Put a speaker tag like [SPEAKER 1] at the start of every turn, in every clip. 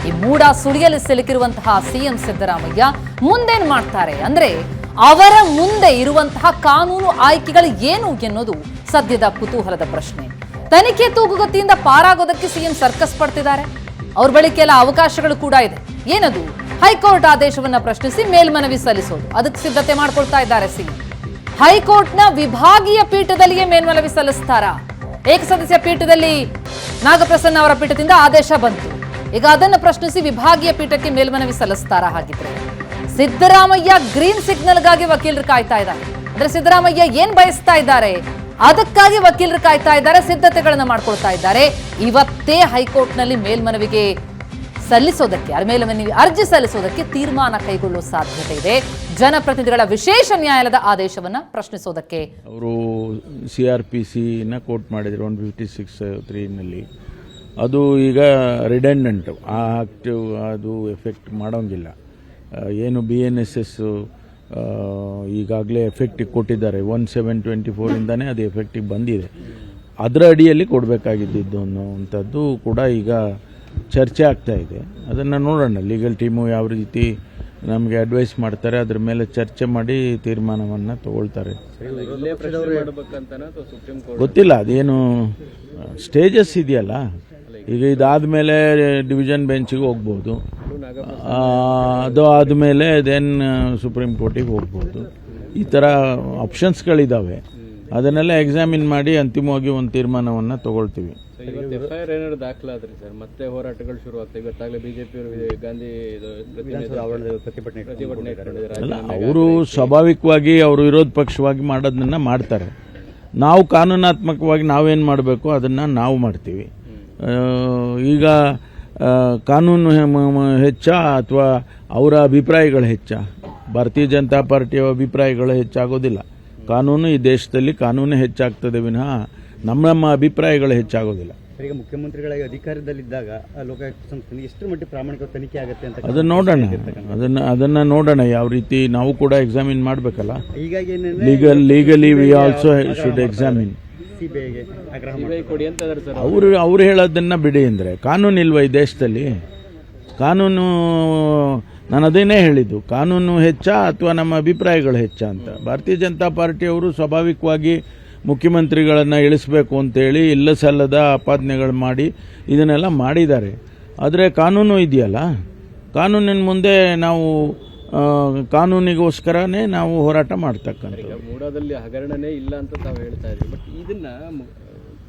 [SPEAKER 1] ಈ ಮೂಡ ಸುಳಿಯಲ್ಲಿ ಸಿಲುಕಿರುವಂತಹ ಸಿಎಂ ಸಿದ್ದರಾಮಯ್ಯ ಮುಂದೇನ್ ಮಾಡ್ತಾರೆ ಅಂದ್ರೆ ಅವರ ಮುಂದೆ ಇರುವಂತಹ ಕಾನೂನು ಆಯ್ಕೆಗಳು ಏನು ಎನ್ನುವುದು ಸದ್ಯದ ಕುತೂಹಲದ ಪ್ರಶ್ನೆ. ತನಿಖೆ ತೂಗುಗತಿಯಿಂದ ಪಾರಾಗೋದಕ್ಕೆ ಸಿಎಂ ಸರ್ಕಸ್ ಪಡ್ತಿದ್ದಾರೆ. ಅವ್ರ ಬಳಿ ಕೆಲ ಅವಕಾಶಗಳು ಕೂಡ ಇದೆ. ಏನದು? ಹೈಕೋರ್ಟ್ ಆದೇಶವನ್ನ ಪ್ರಶ್ನಿಸಿ ಮೇಲ್ಮನವಿ ಸಲ್ಲಿಸೋದು. ಅದಕ್ಕೆ ಸಿದ್ಧತೆ ಮಾಡ್ಕೊಳ್ತಾ ಇದ್ದಾರೆ ಸಿಎಂ. ಹೈಕೋರ್ಟ್ನ ವಿಭಾಗೀಯ ಪೀಠದಲ್ಲಿಯೇ ಮೇಲ್ಮನವಿ ಸಲ್ಲಿಸ್ತಾರಾ? ಏಕಸದಸ್ಯ ಪೀಠದಲ್ಲಿ ನಾಗಪ್ರಸನ್ನ ಅವರ ಪೀಠದಿಂದ ಆದೇಶ ಬಂತು. ಈಗ ಅದನ್ನು ಪ್ರಶ್ನಿಸಿ ವಿಭಾಗೀಯ ಪೀಠಕ್ಕೆ ಮೇಲ್ಮನವಿ ಸಲ್ಲಿಸ್ತಾರಾ? ಹಾಗಿದ್ರೆ ಸಿದ್ದರಾಮಯ್ಯ ಗ್ರೀನ್ ಸಿಗ್ನಲ್ಗಾಗಿ ವಕೀಲರು ಕಾಯ್ತಾ ಇದ್ದಾರೆ. ಅಂದ್ರೆ ಸಿದ್ದರಾಮಯ್ಯ ಏನ್ ಬಯಸ್ತಾ ಇದ್ದಾರೆ ಅದಕ್ಕಾಗಿ ವಕೀಲರು ಕಾಯ್ತಾ ಇದ್ದಾರೆ, ಸಿದ್ಧತೆಗಳನ್ನ ಮಾಡ್ಕೊಳ್ತಾ ಇದ್ದಾರೆ. ಇವತ್ತೇ ಹೈಕೋರ್ಟ್ನಲ್ಲಿ ಮೇಲ್ಮನವಿಗೆ ಸಲ್ಲಿಸೋದಕ್ಕೆ ಮೇಲ್ಮನವಿ ಅರ್ಜಿ ಸಲ್ಲಿಸೋದಕ್ಕೆ ತೀರ್ಮಾನ ಕೈಗೊಳ್ಳುವ ಸಾಧ್ಯತೆ ಇದೆ. ಜನಪ್ರತಿನಿಧಿಗಳ ವಿಶೇಷ ನ್ಯಾಯಾಲಯದ ಆದೇಶವನ್ನ ಪ್ರಶ್ನಿಸೋದಕ್ಕೆ
[SPEAKER 2] ಅವರು CRPC-ನ ಕೋರ್ಟ್ ಮಾಡಿದ್ರು 156(3) ಅದು ಈಗ ರಿಡೆಂಡೆಂಟ್ ಆಕ್ಟಿವ್, ಅದು ಎಫೆಕ್ಟ್ ಮಾಡೋಂಗಿಲ್ಲ. ಏನು BNSS ಈಗಾಗಲೇ ಎಫೆಕ್ಟಿಗೆ ಕೊಟ್ಟಿದ್ದಾರೆ. 1724ಇಂದಾನೇ ಅದು ಎಫೆಕ್ಟಿಗೆ ಬಂದಿದೆ. ಅದರ ಅಡಿಯಲ್ಲಿ ಕೊಡಬೇಕಾಗಿದ್ದು ಅನ್ನೋವಂಥದ್ದು ಕೂಡ ಈಗ ಚರ್ಚೆ ಆಗ್ತಾ ಇದೆ. ಅದನ್ನು ನೋಡೋಣ, ಲೀಗಲ್ ಟೀಮು ಯಾವ ರೀತಿ ನಮಗೆ ಅಡ್ವೈಸ್ ಮಾಡ್ತಾರೆ, ಅದ್ರ ಮೇಲೆ ಚರ್ಚೆ ಮಾಡಿ ತೀರ್ಮಾನವನ್ನು ತಗೊಳ್ತಾರೆ. ಗೊತ್ತಿಲ್ಲ, ಅದೇನು ಸ್ಟೇಜಸ್ ಇದೆಯಲ್ಲ. ಈಗ ಇದಾದಮೇಲೆ ಡಿವಿಷನ್ ಬೆಂಚಿಗೆ ಹೋಗ್ಬೋದು, ಅದು ಆದಮೇಲೆ ದೆನ್ ಸುಪ್ರೀಂ ಕೋರ್ಟಿಗೆ ಹೋಗ್ಬೋದು. ಈ ಥರ ಆಪ್ಷನ್ಸ್ಗಳಿದ್ದಾವೆ. ಅದನ್ನೆಲ್ಲ ಎಕ್ಸಾಮಿನ್ ಮಾಡಿ ಅಂತಿಮವಾಗಿ ಒಂದು ತೀರ್ಮಾನವನ್ನು ತಗೊಳ್ತೀವಿ.
[SPEAKER 3] FIR ಏನಾದ್ರು ದಾಖಲಾದ್ರಿ ಸರ್, ಮತ್ತೆ ಹೋರಾಟಗಳು ಶುರು ಆಗ್ತವೆ. ಇವತ್ತಾಗಲೇ ಬಿಜೆಪಿಯವರು ಗಾಂಧಿ ಪ್ರತಿಭಟನೆ
[SPEAKER 2] ಅಲ್ಲ, ಅವರು ಸ್ವಾಭಾವಿಕವಾಗಿ ಅವರು ವಿರೋಧ ಪಕ್ಷವಾಗಿ ಮಾಡೋದನ್ನ ಮಾಡ್ತಾರೆ. ನಾವು ಕಾನೂನಾತ್ಮಕವಾಗಿ ನಾವೇನು ಮಾಡಬೇಕು ಅದನ್ನು ನಾವು ಮಾಡ್ತೀವಿ. ಈಗ ಕಾನೂನು ಹೆಚ್ಚ ಅಥವಾ ಅವರ ಅಭಿಪ್ರಾಯಗಳು ಹೆಚ್ಚ? ಭಾರತೀಯ ಜನತಾ ಪಾರ್ಟಿಯ ಅಭಿಪ್ರಾಯಗಳು ಹೆಚ್ಚಾಗೋದಿಲ್ಲ. ಕಾನೂನು, ಈ ದೇಶದಲ್ಲಿ ಕಾನೂನು ಹೆಚ್ಚಾಗ್ತದೆ ವಿನಃ ನಮ್ಮ ಅಭಿಪ್ರಾಯಗಳು ಹೆಚ್ಚಾಗೋದಿಲ್ಲ.
[SPEAKER 4] ಈಗ ಮುಖ್ಯಮಂತ್ರಿಗಳಾಗಿ ಅಧಿಕಾರದಲ್ಲಿದ್ದಾಗ ಲೋಕಾಯುಕ್ತ ಸಂಸ್ಥೆ ಎಷ್ಟು ಮಟ್ಟಿಗೆ ಪ್ರಾಮಾಣಿಕ ತನಿಖೆ ಆಗುತ್ತೆ ಅಂತ
[SPEAKER 2] ಅದನ್ನ ನೋಡೋಣ. ಅದನ್ನ ನೋಡೋಣ, ಯಾವ ರೀತಿ ನಾವು ಕೂಡ ಎಕ್ಸಾಮಿನ್ ಮಾಡಬೇಕಲ್ಲ.
[SPEAKER 4] ಹೀಗಾಗಿ
[SPEAKER 2] legally we also should examine. ಅವ್ರು ಹೇಳೋದನ್ನ ಬಿಡಿ. ಅಂದ್ರೆ ಕಾನೂನು ಇಲ್ವಾ ಈ ದೇಶದಲ್ಲಿ? ಕಾನೂನು, ನಾನು ಅದನ್ನೇ ಹೇಳಿದ್ದು, ಕಾನೂನು ಹೆಚ್ಚ ಅಥವಾ ನಮ್ಮ ಅಭಿಪ್ರಾಯಗಳು ಹೆಚ್ಚ ಅಂತ. ಭಾರತೀಯ ಜನತಾ ಪಾರ್ಟಿಯವರು ಸ್ವಾಭಾವಿಕವಾಗಿ ಮುಖ್ಯಮಂತ್ರಿಗಳನ್ನು ಇಳಿಸಬೇಕು ಅಂತೇಳಿ ಇಲ್ಲ ಸಲ್ಲದ ಆಪಾದನೆಗಳು ಮಾಡಿ ಇದನ್ನೆಲ್ಲ ಮಾಡಿದ್ದಾರೆ. ಆದರೆ ಕಾನೂನು ಇದೆಯಲ್ಲ, ಕಾನೂನಿನ ಮುಂದೆ ನಾವು ಕಾನೂನಿಗೋಸ್ಕರನೇ ನಾವು ಹೋರಾಟ ಮಾಡ್ತಕ್ಕಂಥ.
[SPEAKER 3] ಮೂಡಾದಲ್ಲಿ ಹಗರಣನೇ ಇಲ್ಲ ಅಂತ ತಾವು ಹೇಳ್ತಾ ಇದ್ದೀವಿ, ಬಟ್ ಇದನ್ನ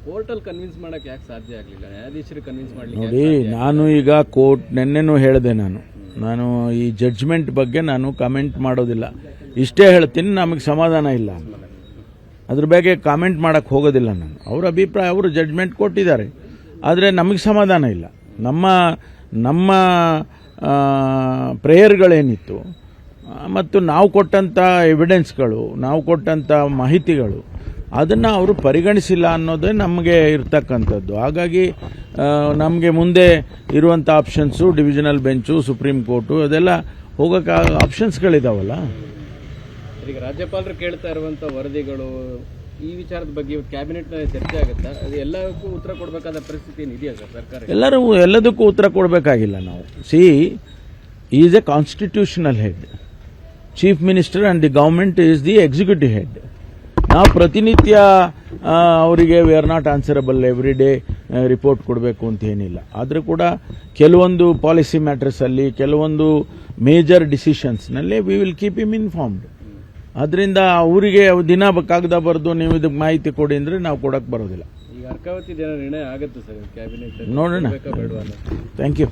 [SPEAKER 3] ಕೋರ್ಟಲ್ಲಿ ಕನ್ವಿನ್ಸ್ ಮಾಡಕ್ಕೆ ಯಾಕೆ ಸಾಧ್ಯ ಆಗಲಿಲ್ಲ? ನ್ಯಾಯಾಧೀಶರು ಕನ್ವಿನ್ಸ್ ಮಾಡಲಿಕ್ಕೆ
[SPEAKER 2] ನೋಡಿ, ನಾನು ಈಗ ಕೋರ್ಟ್ ನೆನ್ನೆನೂ ಹೇಳಿದೆ, ನಾನು ಈ ಜಡ್ಜ್ಮೆಂಟ್ ಬಗ್ಗೆ ನಾನು ಕಮೆಂಟ್ ಮಾಡೋದಿಲ್ಲ. ಇಷ್ಟೇ ಹೇಳ್ತೀನಿ, ನಮಗೆ ಸಮಾಧಾನ ಇಲ್ಲ, ಅದ್ರ ಬಗ್ಗೆ ಕಾಮೆಂಟ್ ಮಾಡಕ್ಕೆ ಹೋಗೋದಿಲ್ಲ ನಾನು. ಅವರ ಅಭಿಪ್ರಾಯ, ಅವರು ಜಡ್ಜ್ಮೆಂಟ್ ಕೊಟ್ಟಿದ್ದಾರೆ, ಆದರೆ ನಮಗೆ ಸಮಾಧಾನ ಇಲ್ಲ. ನಮ್ಮ ಪ್ರೇಯರ್ಗಳೇನಿತ್ತು ಮತ್ತು ನಾವು ಕೊಟ್ಟಂಥ ಎವಿಡೆನ್ಸ್ಗಳು, ನಾವು ಕೊಟ್ಟಂಥ ಮಾಹಿತಿಗಳು, ಅದನ್ನು ಅವರು ಪರಿಗಣಿಸಿಲ್ಲ ಅನ್ನೋದೇ ನಮಗೆ ಇರ್ತಕ್ಕಂಥದ್ದು. ಹಾಗಾಗಿ ನಮಗೆ ಮುಂದೆ ಇರುವಂಥ options divisional bench, supreme court, ಅದೆಲ್ಲ ಹೋಗೋಕ್ಕೆ ಆಪ್ಷನ್ಸ್ಗಳಿದಾವಲ್ಲ.
[SPEAKER 3] ಈಗ ರಾಜ್ಯಪಾಲರು ಕೇಳ್ತಾ ಇರುವಂಥ ವರದಿಗಳು, ಈ ವಿಚಾರದ ಬಗ್ಗೆ ಕ್ಯಾಬಿನೆಟ್ನಲ್ಲಿ ಚರ್ಚೆ ಆಗುತ್ತಾ? ಅದು ಎಲ್ಲಕ್ಕೂ ಉತ್ತರ ಕೊಡಬೇಕಾದ ಪರಿಸ್ಥಿತಿ ಇದೆಯಾ ಸರ್ ಸರ್ಕಾರ?
[SPEAKER 2] ಎಲ್ಲದಕ್ಕೂ ಉತ್ತರ ಕೊಡಬೇಕಾಗಿಲ್ಲ ನಾವು. Is a constitutional head. Chief minister and the government is the executive head. ನಾವು ಪ್ರತಿನಿತ್ಯ ಅವರಿಗೆ we are not answerable every day report ಕೊಡಬೇಕು ಅಂತ ಏನಿಲ್ಲ. ಆದರೂ ಕೂಡ ಕೆಲವೊಂದು ಪಾಲಿಸಿ ಮ್ಯಾಟರ್ಸಲ್ಲಿ, ಕೆಲವೊಂದು ಮೇಜರ್ ಡಿಸಿಷನ್ಸ್ನಲ್ಲಿ we will keep him informed. ಅದರಿಂದ ಅವರಿಗೆ ದಿನ ಕಾಗದ ಬರೆದು ನೀವು ಇದಕ್ಕೆ ಮಾಹಿತಿ ಕೊಡಿ ಅಂದರೆ ನಾವು ಕೊಡಕ್ಕೆ ಬರೋದಿಲ್ಲ.
[SPEAKER 3] ಈಗ ಅರ್ಕಾವತಿ ಜನ ನಿರ್ಣಯ ಆಗುತ್ತೆ ಸರ್ ಕ್ಯಾಬಿನೆಟ್,
[SPEAKER 2] ನೋಡೋಣ. Thank you.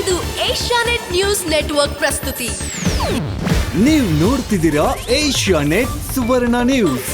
[SPEAKER 5] ಇದು ಏಷ್ಯಾನೆಟ್ ನ್ಯೂಸ್ ನೆಟ್ವರ್ಕ್ ಪ್ರಸ್ತುತಿ.
[SPEAKER 6] ನೀವು ನೋಡ್ತಿದ್ದೀರಾ ಏಷ್ಯಾನೆಟ್ ಸುವರ್ಣ ನ್ಯೂಸ್.